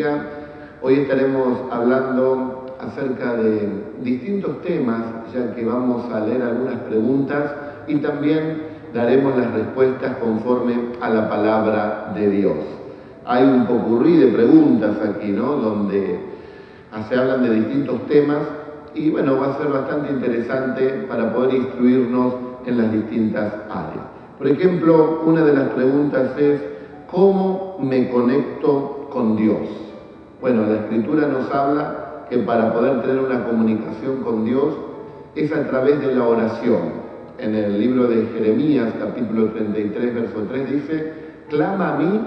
bendiga. Hoy estaremos hablando acerca de distintos temas, ya que vamos a leer algunas preguntas y también daremos las respuestas conforme a la palabra de Dios. Hay un popurrí de preguntas aquí, ¿no?, donde se hablan de distintos temas y bueno, va a ser bastante interesante para poder instruirnos en las distintas áreas. Por ejemplo, una de las preguntas es: ¿cómo me conecto con Dios? Bueno, la Escritura nos habla que para poder tener una comunicación con Dios es a través de la oración. En el libro de Jeremías, capítulo 33, verso 3, dice: clama a mí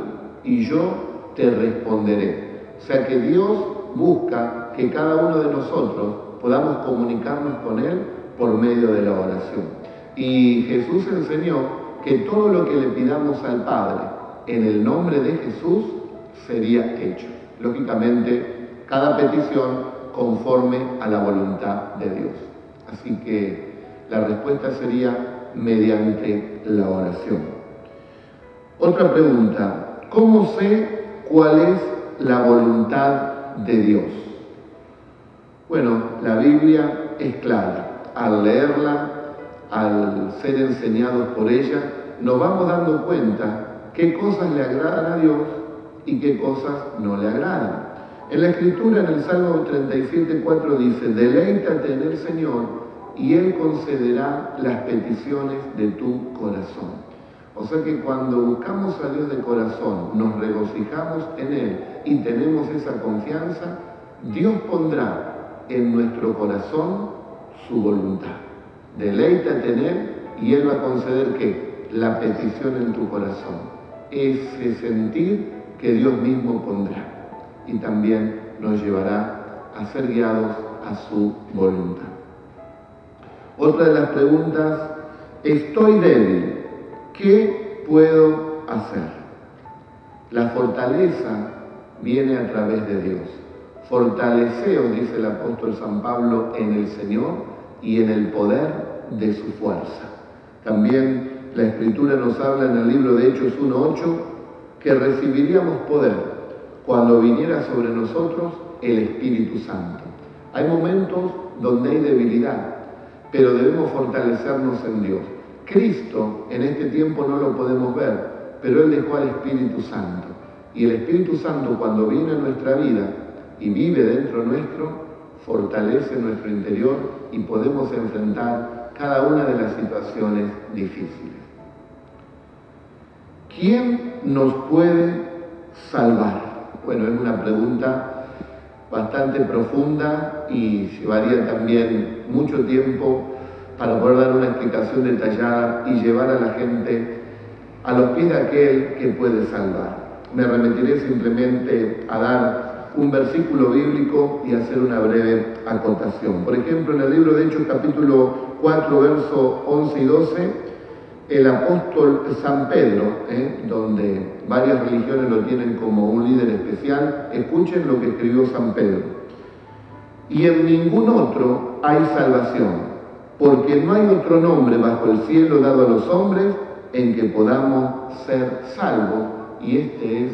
y yo te responderé. O sea que Dios busca que cada uno de nosotros podamos comunicarnos con Él por medio de la oración. Y Jesús enseñó que todo lo que le pidamos al Padre en el nombre de Jesús sería hecho. Lógicamente, cada petición conforme a la voluntad de Dios. Así que la respuesta sería mediante la oración. Otra pregunta: ¿cómo sé cuál es la voluntad de Dios? Bueno, la Biblia es clara. Al leerla, al ser enseñados por ella, nos vamos dando cuenta qué cosas le agradan a Dios y qué cosas no le agradan. En la Escritura, en el Salmo 37:4 dice: deleítate en el Señor y Él concederá las peticiones de tu corazón. O sea que cuando buscamos a Dios de corazón, nos regocijamos en Él y tenemos esa confianza, Dios pondrá en nuestro corazón su voluntad. Deleítate en Él y Él va a conceder ¿qué? La petición en tu corazón. Ese sentir que Dios mismo pondrá y también nos llevará a ser guiados a su voluntad. Otra de las preguntas: estoy débil, ¿qué puedo hacer? La fortaleza viene a través de Dios. Fortaleceos, dice el apóstol San Pablo, en el Señor y en el poder de su fuerza. También la Escritura nos habla en el libro de Hechos 1:8 que recibiríamos poder cuando viniera sobre nosotros el Espíritu Santo. Hay momentos donde hay debilidad, pero debemos fortalecernos en Dios. Cristo en este tiempo no lo podemos ver, pero Él dejó al Espíritu Santo. Y el Espíritu Santo, cuando viene a nuestra vida y vive dentro nuestro, fortalece nuestro interior y podemos enfrentar cada una de las situaciones difíciles. ¿Quién nos puede salvar? Bueno, es una pregunta bastante profunda y llevaría también mucho tiempo para poder dar una explicación detallada y llevar a la gente a los pies de aquel que puede salvar. Me remitiré simplemente a dar un versículo bíblico y hacer una breve acotación. Por ejemplo, en el libro de Hechos, capítulo 4, versos 11 y 12, el apóstol San Pedro, donde varias religiones lo tienen como un líder especial, escuchen lo que escribió San Pedro. Y en ningún otro hay salvación, porque no hay otro nombre bajo el cielo dado a los hombres en que podamos ser salvos, y este es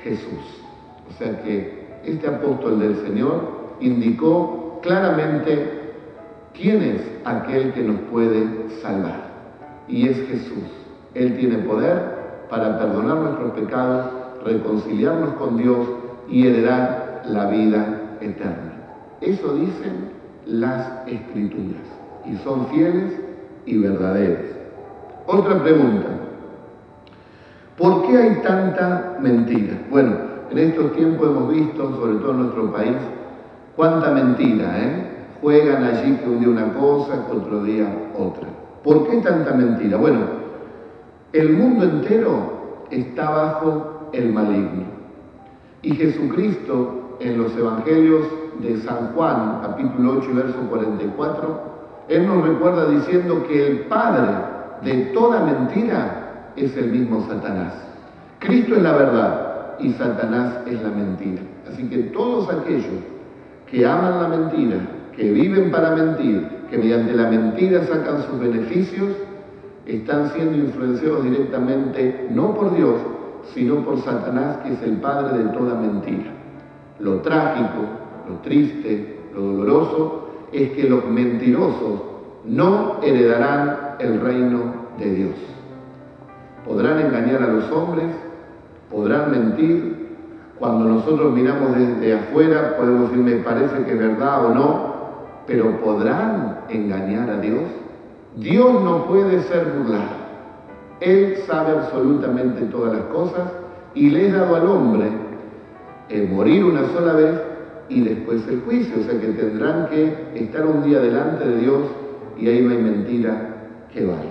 Jesús. O sea que este apóstol del Señor indicó claramente quién es aquel que nos puede salvar. Y es Jesús. Él tiene poder para perdonar nuestros pecados, reconciliarnos con Dios y heredar la vida eterna. Eso dicen las Escrituras y son fieles y verdaderas. Otra pregunta: ¿por qué hay tanta mentira? Bueno, en estos tiempos hemos visto, sobre todo en nuestro país, cuánta mentira, Juegan allí que un día una cosa, que otro día otra. ¿Por qué tanta mentira? Bueno, el mundo entero está bajo el maligno. Y Jesucristo, en los Evangelios de San Juan, capítulo 8, verso 44, Él nos recuerda diciendo que el padre de toda mentira es el mismo Satanás. Cristo es la verdad y Satanás es la mentira. Así que todos aquellos que aman la mentira, que viven para mentir, que mediante la mentira sacan sus beneficios, están siendo influenciados directamente no por Dios, sino por Satanás, que es el padre de toda mentira. Lo trágico, lo triste, lo doloroso es que los mentirosos no heredarán el reino de Dios. Podrán engañar a los hombres, podrán mentir. Cuando nosotros miramos desde afuera podemos decir, me parece que es verdad o no, pero ¿podrán engañar a Dios? Dios no puede ser burlado. Él sabe absolutamente todas las cosas y le ha dado al hombre morir una sola vez y después el juicio. O sea que tendrán que estar un día delante de Dios y ahí no hay mentira que valga.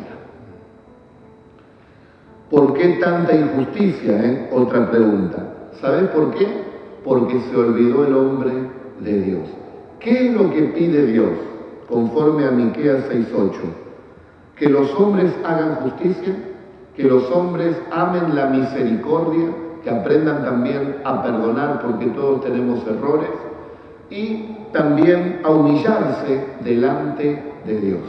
¿Por qué tanta injusticia? Otra pregunta. ¿Sabes por qué? Porque se olvidó el hombre de Dios. ¿Qué es lo que pide Dios? Conforme a Miqueas 6:8. Que los hombres hagan justicia, que los hombres amen la misericordia, que aprendan también a perdonar porque todos tenemos errores, y también a humillarse delante de Dios.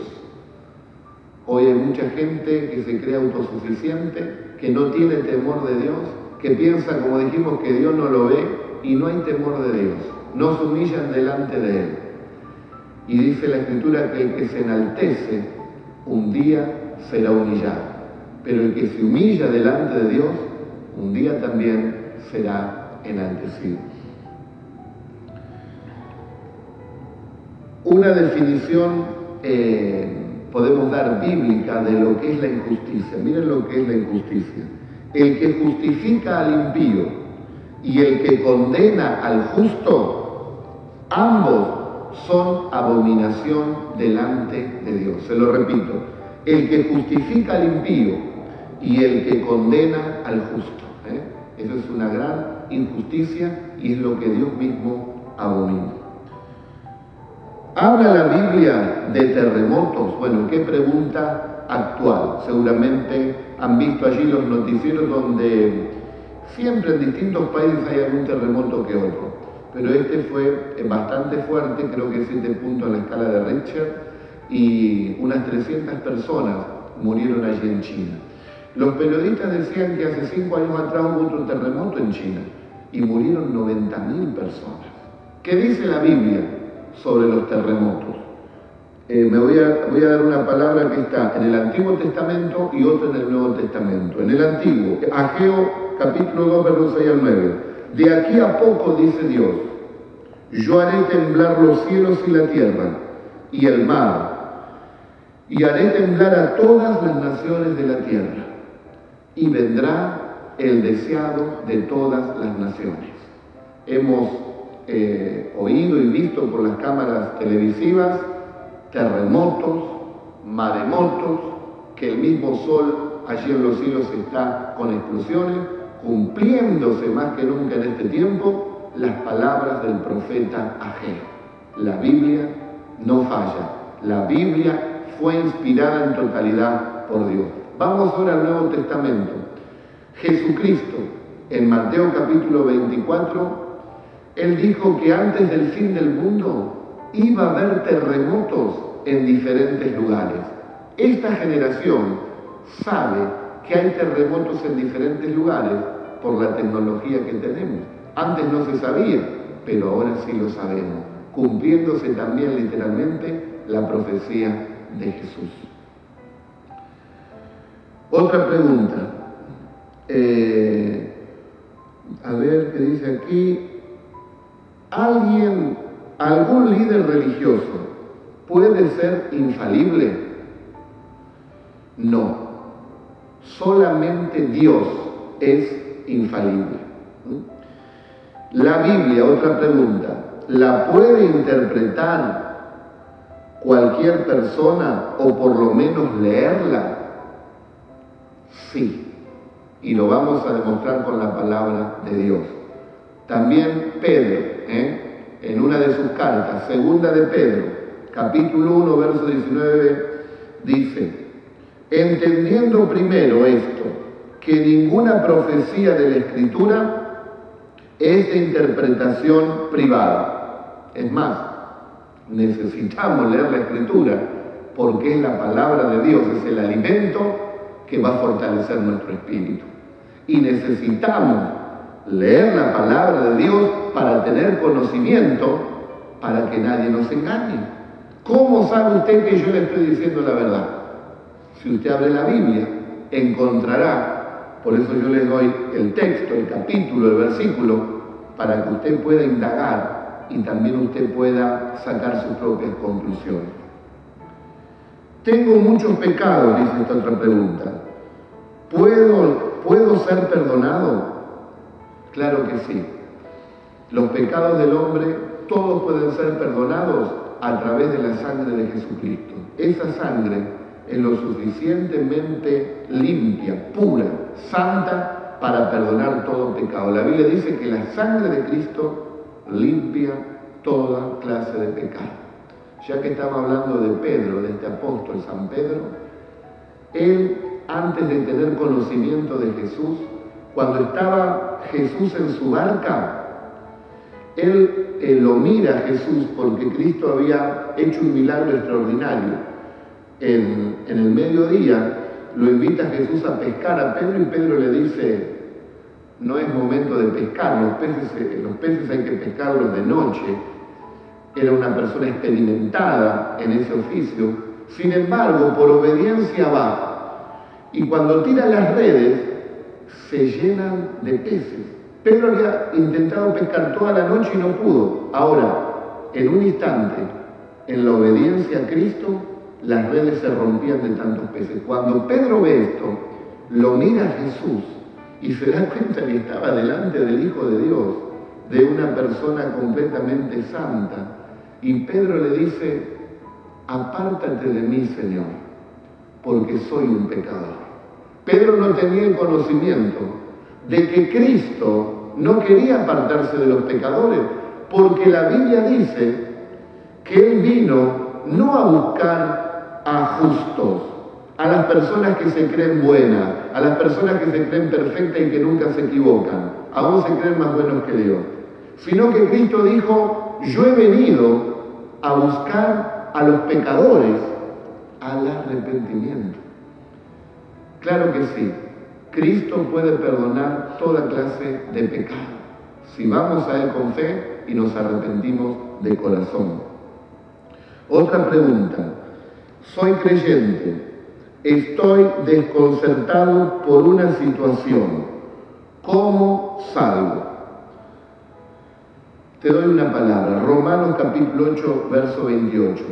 Hoy hay mucha gente que se cree autosuficiente, que no tiene temor de Dios, que piensa, como dijimos, que Dios no lo ve y no hay temor de Dios. No se humillan delante de Él. Y dice la Escritura que el que se enaltece un día será humillado, pero el que se humilla delante de Dios un día también será enaltecido. Una definición podemos dar bíblica de lo que es la injusticia. Miren lo que es la injusticia. El que justifica al impío y el que condena al justo, ambos son abominación delante de Dios. Se lo repito, el que justifica al impío y el que condena al justo. Eso es una gran injusticia y es lo que Dios mismo abomina. ¿Habla la Biblia de terremotos? Bueno, qué pregunta actual. Seguramente han visto allí los noticieros donde siempre en distintos países hay algún terremoto que otro. Pero este fue bastante fuerte, creo que 7 puntos en la escala de Richter, y unas 300 personas murieron allí en China. Los periodistas decían que hace 5 años atrás hubo otro terremoto en China y murieron 90.000 personas. ¿Qué dice la Biblia sobre los terremotos? Voy a dar una palabra que está en el Antiguo Testamento y otra en el Nuevo Testamento. En el Antiguo, Ageo capítulo 2, versos 6 al 9. De aquí a poco, dice Dios, yo haré temblar los cielos y la tierra y el mar, y haré temblar a todas las naciones de la tierra, y vendrá el deseado de todas las naciones. Hemos oído y visto por las cámaras televisivas terremotos, maremotos, que el mismo sol allí en los cielos está con explosiones, cumpliéndose más que nunca en este tiempo las palabras del profeta Ageo. La Biblia no falla, la Biblia fue inspirada en totalidad por Dios. Vamos ahora al Nuevo Testamento. Jesucristo, en Mateo capítulo 24, Él dijo que antes del fin del mundo iba a haber terremotos en diferentes lugares. Esta generación sabe que hay terremotos en diferentes lugares por la tecnología que tenemos. Antes no se sabía, pero ahora sí lo sabemos, cumpliéndose también literalmente la profecía de Jesús. Otra pregunta. A ver qué dice aquí. ¿Algún líder religioso puede ser infalible? No. Solamente Dios es infalible. La Biblia, otra pregunta, ¿la puede interpretar cualquier persona o por lo menos leerla? Sí. Y lo vamos a demostrar con la palabra de Dios. También Pedro, en una de sus cartas, segunda de Pedro, capítulo 1, verso 19, dice: entendiendo primero esto, que ninguna profecía de la Escritura es de interpretación privada. Es más, necesitamos leer la Escritura porque es la palabra de Dios, es el alimento que va a fortalecer nuestro espíritu. Y necesitamos leer la palabra de Dios para tener conocimiento, para que nadie nos engañe. ¿Cómo sabe usted que yo le estoy diciendo la verdad? Si usted abre la Biblia, encontrará, por eso yo le doy el texto, el capítulo, el versículo, para que usted pueda indagar y también usted pueda sacar sus propias conclusiones. Tengo muchos pecados, dice esta otra pregunta. ¿Puedo ser perdonado? Claro que sí. Los pecados del hombre, todos pueden ser perdonados a través de la sangre de Jesucristo. Esa sangre es lo suficientemente limpia, pura, santa, para perdonar todo pecado. La Biblia dice que la sangre de Cristo limpia toda clase de pecado. Ya que estamos hablando de Pedro, de este apóstol San Pedro, él, antes de tener conocimiento de Jesús, cuando estaba Jesús en su barca, él lo mira a Jesús porque Cristo había hecho un milagro extraordinario. En el mediodía lo invita a Jesús a pescar a Pedro y Pedro le dice, no es momento de pescar, los peces hay que pescarlos de noche. Era una persona experimentada en ese oficio. Sin embargo, por obediencia va. Y cuando tira las redes, se llenan de peces. Pedro había intentado pescar toda la noche y no pudo. Ahora, en un instante, en la obediencia a Cristo, las redes se rompían de tantos peces. Cuando Pedro ve esto, lo mira a Jesús y se da cuenta que estaba delante del Hijo de Dios, de una persona completamente santa. Y Pedro le dice, apártate de mí, Señor, porque soy un pecador. Pedro no tenía el conocimiento de que Cristo no quería apartarse de los pecadores, porque la Biblia dice que Él vino no a buscar a justos, a las personas que se creen buenas, a las personas que se creen perfectas y que nunca se equivocan, aún se creen más buenos que Dios, sino que Cristo dijo, yo he venido a buscar a los pecadores al arrepentimiento. Claro que sí, Cristo puede perdonar toda clase de pecado, si vamos a Él con fe y nos arrepentimos de corazón. Otra pregunta, soy creyente, estoy desconcertado por una situación, ¿cómo salgo? Te doy una palabra, Romanos capítulo 8, verso 28.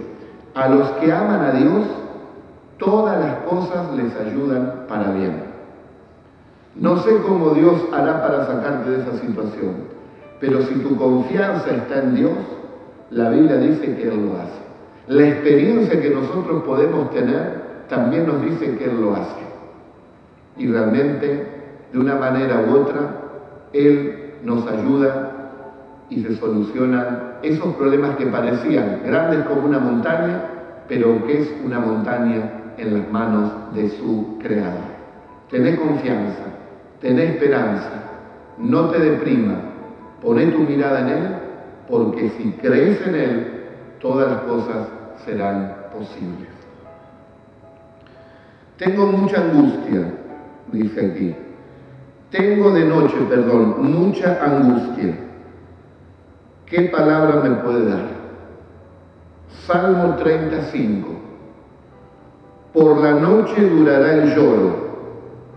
A los que aman a Dios, todas las cosas les ayudan para bien. No sé cómo Dios hará para sacarte de esa situación, pero si tu confianza está en Dios, la Biblia dice que Él lo hace. La experiencia que nosotros podemos tener también nos dice que Él lo hace. Y realmente, de una manera u otra, Él nos ayuda y se solucionan esos problemas que parecían grandes como una montaña, pero que es una montaña en las manos de su Creador. Tené confianza, tené esperanza, no te deprima, poné tu mirada en Él, porque si crees en Él, todas las cosas serán posibles. Tengo mucha angustia, dice aquí. Tengo de noche, mucha angustia. ¿Qué palabra me puede dar? Salmo 35. Por la noche durará el lloro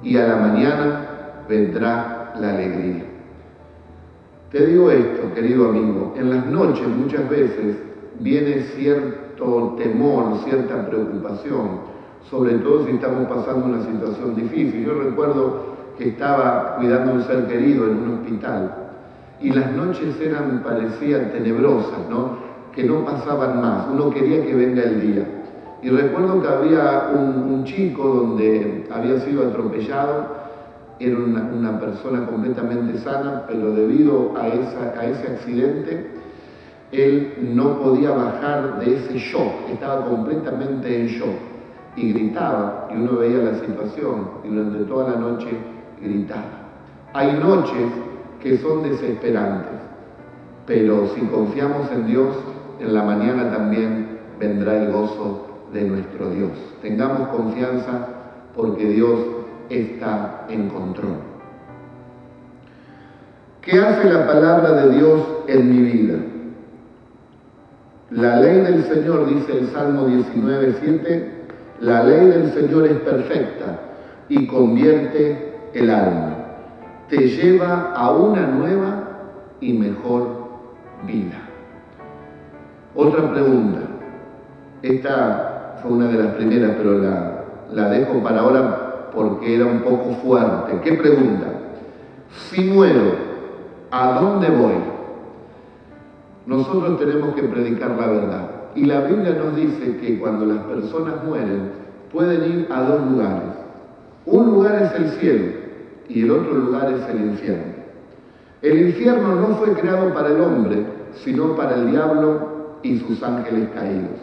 y a la mañana vendrá la alegría. Te digo esto, querido amigo, en las noches muchas veces viene cierto temor, cierta preocupación, sobre todo si estamos pasando una situación difícil. Yo recuerdo que estaba cuidando a un ser querido en un hospital y las noches parecían tenebrosas, ¿no? Que no pasaban más, uno quería que venga el día. Y recuerdo que había un chico donde había sido atropellado, era una persona completamente sana, pero debido a ese accidente, él no podía bajar de ese shock, estaba completamente en shock y gritaba, y uno veía la situación, y durante toda la noche gritaba. Hay noches que son desesperantes, pero si confiamos en Dios, en la mañana también vendrá el gozo de nuestro Dios. Tengamos confianza porque Dios está en control. ¿Qué hace la palabra de Dios en mi vida. La ley del Señor, dice el Salmo 19:7, la ley del Señor es perfecta y convierte el alma. Te lleva a una nueva y mejor vida. Otra pregunta. Esta fue una de las primeras, pero la dejo para ahora porque era un poco fuerte. ¿Qué pregunta? Si muero, ¿a dónde voy? Nosotros tenemos que predicar la verdad. Y la Biblia nos dice que cuando las personas mueren, pueden ir a dos lugares. Un lugar es el cielo y el otro lugar es el infierno. El infierno no fue creado para el hombre, sino para el diablo y sus ángeles caídos.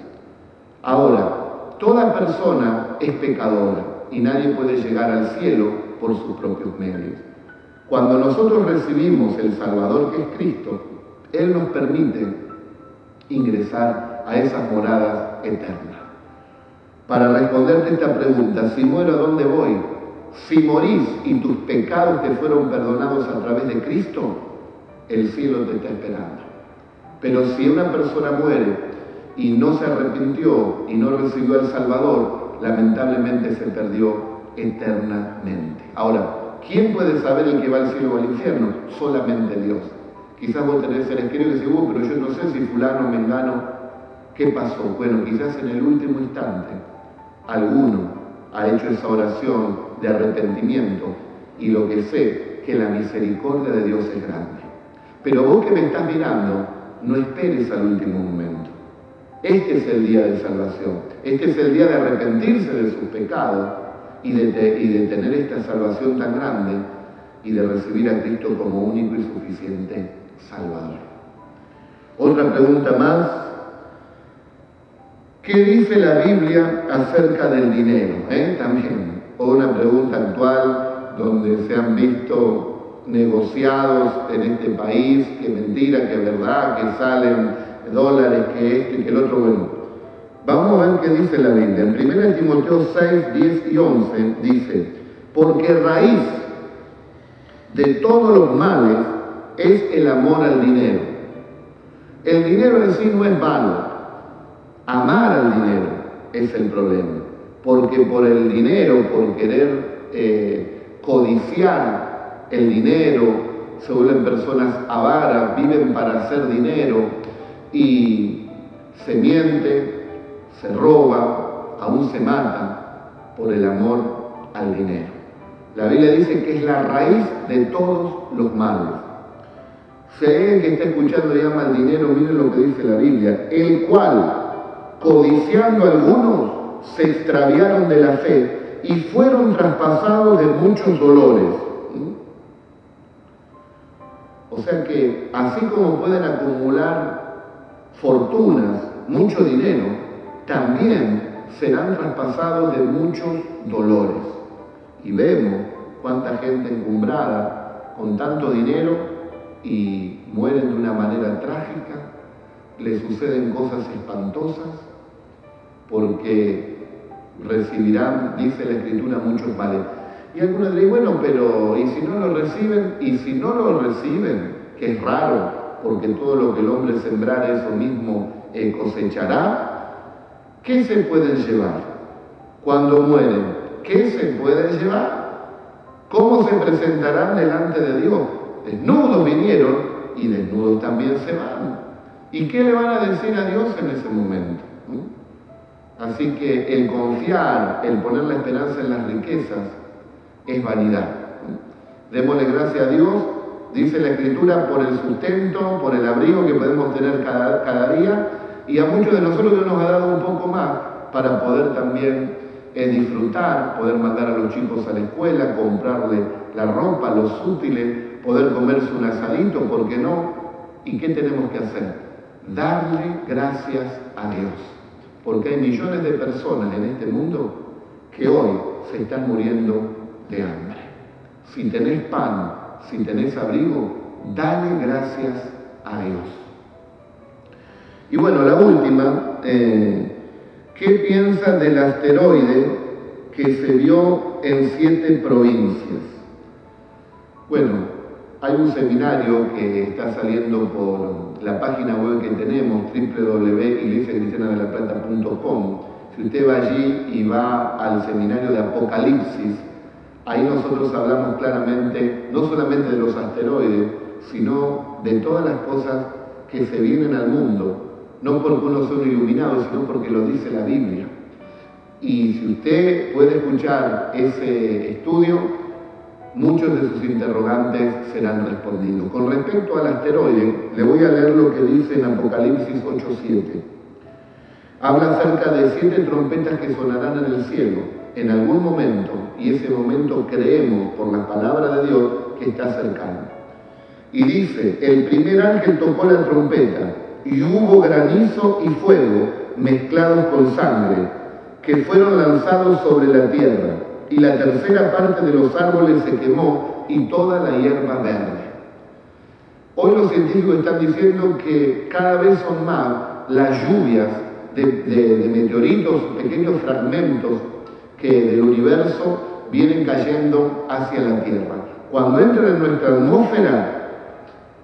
Ahora, toda persona es pecadora y nadie puede llegar al cielo por sus propios medios. Cuando nosotros recibimos el Salvador que es Cristo, Él nos permite ingresar a esas moradas eternas. Para responderte esta pregunta, si muero, ¿a dónde voy? Si morís y tus pecados te fueron perdonados a través de Cristo, el cielo te está esperando. Pero si una persona muere y no se arrepintió y no recibió al Salvador, lamentablemente se perdió eternamente. Ahora, ¿quién puede saber el que va al cielo o al infierno? Solamente Dios. Quizás vos tenés seres queridos y decís, pero yo no sé si fulano, mengano, ¿qué pasó? Bueno, quizás en el último instante alguno ha hecho esa oración de arrepentimiento y lo que sé, que la misericordia de Dios es grande. Pero vos que me estás mirando, no esperes al último momento. Este es el día de salvación. Este es el día de arrepentirse de sus pecados y de tener esta salvación tan grande y de recibir a Cristo como único y suficiente Salvador. Otra pregunta más. ¿Qué dice la Biblia acerca del dinero? También, o una pregunta actual donde se han visto negociados en este país, que mentira, que verdad, que salen dólares, que esto y que el otro. Bueno, vamos a ver qué dice la Biblia. En 1 Timoteo 6, 10 y 11 dice, porque raíz de todos los males es el amor al dinero. El dinero en sí no es malo. Amar al dinero es el problema. Porque por el dinero, por querer codiciar el dinero, se vuelven personas avaras, viven para hacer dinero y se miente, se roba, aún se mata por el amor al dinero. La Biblia dice que es la raíz de todos los males. Si hay alguien que está escuchando y ama al dinero, miren lo que dice la Biblia, el cual, codiciando algunos, se extraviaron de la fe y fueron traspasados de muchos dolores. O sea que, así como pueden acumular fortunas, mucho dinero, también serán traspasados de muchos dolores. Y vemos cuánta gente encumbrada con tanto dinero y mueren de una manera trágica, les suceden cosas espantosas, porque recibirán, dice la Escritura, muchos males. Y algunos dirán, bueno, pero ¿y si no lo reciben? Y si no lo reciben, que es raro, porque todo lo que el hombre sembrara, eso mismo cosechará, ¿qué se pueden llevar cuando mueren? ¿Qué se pueden llevar? ¿Cómo se presentarán delante de Dios? Desnudos vinieron y desnudos también se van. ¿Y qué le van a decir a Dios en ese momento? Así que el confiar, el poner la esperanza en las riquezas, es vanidad. Démosle gracias a Dios, dice la Escritura, por el sustento, por el abrigo que podemos tener cada día, y a muchos de nosotros Dios nos ha dado un poco más para poder también disfrutar, poder mandar a los chicos a la escuela, comprarle la ropa, los útiles, poder comerse un asadito, ¿por qué no? ¿Y qué tenemos que hacer? Darle gracias a Dios. Porque hay millones de personas en este mundo que hoy se están muriendo de hambre. Si tenés pan, si tenés abrigo, dale gracias a Dios. Y bueno, la última, ¿qué piensan del asteroide que se vio en 7 provincias? Bueno, hay un seminario que está saliendo por la página web que tenemos, www.iglesiacristianadelplata.com. Si usted va allí y va al seminario de Apocalipsis, ahí nosotros hablamos claramente, no solamente de los asteroides, sino de todas las cosas que se vienen al mundo, no porque uno sea un iluminado, sino porque lo dice la Biblia. Y si usted puede escuchar ese estudio, muchos de sus interrogantes serán respondidos. Con respecto al asteroide, le voy a leer lo que dice en Apocalipsis 8:7. Habla acerca de 7 trompetas que sonarán en el cielo en algún momento, y ese momento creemos por la palabra de Dios que está cercano. Y dice, el primer ángel tocó la trompeta y hubo granizo y fuego mezclados con sangre, que fueron lanzados sobre la tierra, y la tercera parte de los árboles se quemó y toda la hierba verde. Hoy los científicos están diciendo que cada vez son más las lluvias de meteoritos, pequeños fragmentos que del universo vienen cayendo hacia la Tierra. Cuando entran en nuestra atmósfera,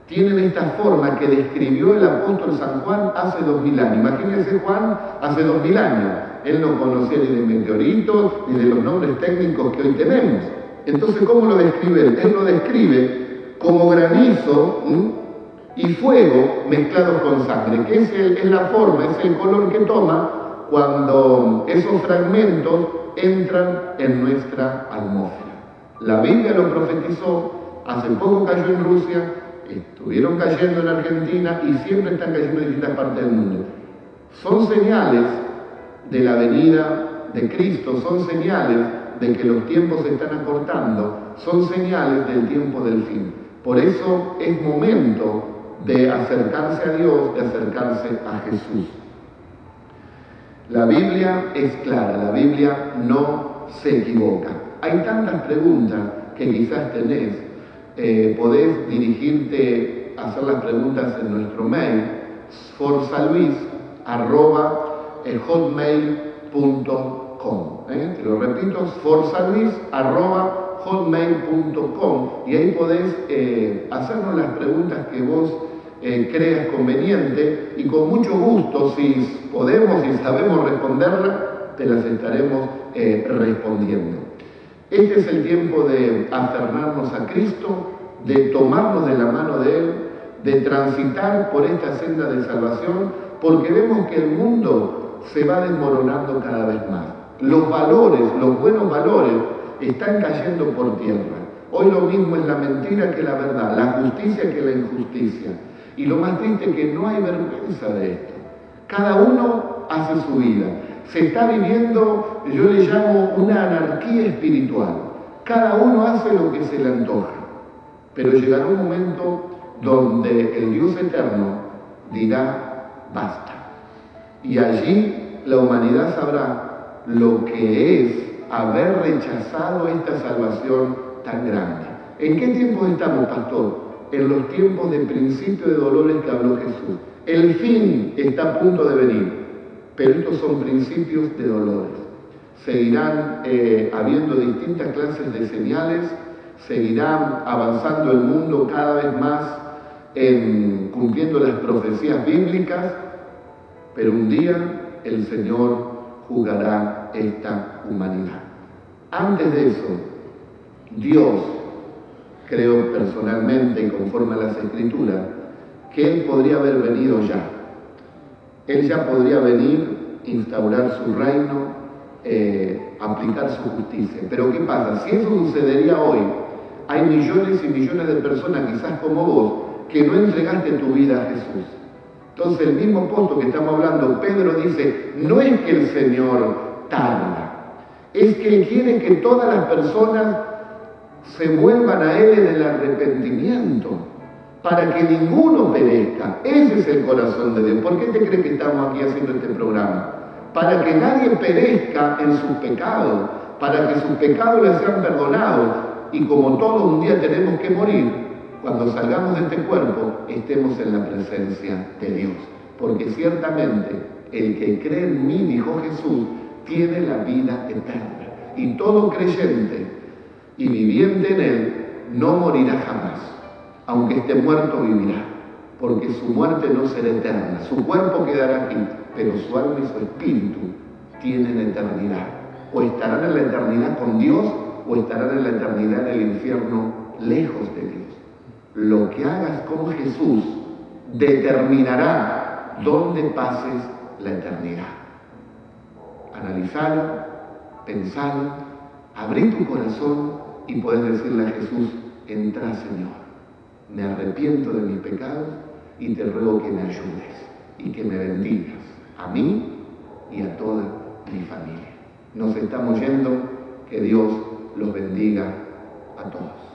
tienen esta forma que describió el apóstol San Juan hace 2000 años. Imagínense Juan hace 2000 años. Él no conocía ni de meteoritos, ni de los nombres técnicos que hoy tenemos. Entonces, ¿cómo lo describe él? Él lo describe como granizo y fuego mezclados con sangre, que es la forma, es el color que toma cuando esos fragmentos entran en nuestra atmósfera. La Biblia lo profetizó, hace poco cayó en Rusia, estuvieron cayendo en Argentina y siempre están cayendo en distintas partes del mundo. Son señales de la venida de Cristo, son señales de que los tiempos se están acortando, son señales del tiempo del fin. Por eso es momento de acercarse a Dios, de acercarse a Jesús. La Biblia es clara, la Biblia no se equivoca. Hay tantas preguntas que quizás tenés, podés dirigirte a hacer las preguntas en nuestro mail, forsaluis@hotmail.com. Te lo repito, forsaluis@hotmail.com, y ahí podés hacernos las preguntas que vos creas conveniente, y con mucho gusto, si podemos y sabemos responderlas, te las estaremos respondiendo. Este es el tiempo de aferrarnos a Cristo, de tomarnos de la mano de Él, de transitar por esta senda de salvación, porque vemos que el mundo se va desmoronando cada vez más. Los valores, los buenos valores, están cayendo por tierra. Hoy lo mismo es la mentira que la verdad, la justicia que la injusticia. Y lo más triste es que no hay vergüenza de esto. Cada uno hace su vida. Se está viviendo, yo le llamo una anarquía espiritual. Cada uno hace lo que se le antoja. Pero llegará un momento donde el Dios eterno dirá, basta. Y allí la humanidad sabrá lo que es haber rechazado esta salvación tan grande. ¿En qué tiempos estamos, pastor? En los tiempos de principio de dolores que habló Jesús. El fin está a punto de venir, pero estos son principios de dolores. Seguirán habiendo distintas clases de señales, seguirán avanzando el mundo cada vez más cumpliendo las profecías bíblicas, pero un día el Señor juzgará esta humanidad. Antes de eso, Dios, creo personalmente y conforme a las Escrituras, que Él podría haber venido ya. Él ya podría venir, instaurar su reino, aplicar su justicia. Pero ¿qué pasa? Si eso sucedería hoy, hay millones y millones de personas, quizás como vos, que no entregaste tu vida a Jesús. Entonces el mismo punto que estamos hablando, Pedro dice, no es que el Señor tarda, es que Él quiere que todas las personas se vuelvan a Él en el arrepentimiento, para que ninguno perezca. Ese es el corazón de Dios. ¿Por qué te crees que estamos aquí haciendo este programa? Para que nadie perezca en sus pecados, para que sus pecados les sean perdonados, y como todos un día tenemos que morir, cuando salgamos de este cuerpo, estemos en la presencia de Dios. Porque ciertamente, el que cree en mí, dijo Jesús, tiene la vida eterna. Y todo creyente y viviente en Él no morirá jamás. Aunque esté muerto, vivirá, porque su muerte no será eterna. Su cuerpo quedará aquí, pero su alma y su espíritu tienen eternidad. O estarán en la eternidad con Dios, o estarán en la eternidad en el infierno, lejos de Dios. Lo que hagas con Jesús determinará dónde pases la eternidad. Analizalo, pensalo, abrí tu corazón y puedes decirle a Jesús: entra, Señor, me arrepiento de mis pecados y te ruego que me ayudes y que me bendigas a mí y a toda mi familia. Nos estamos yendo, que Dios los bendiga a todos.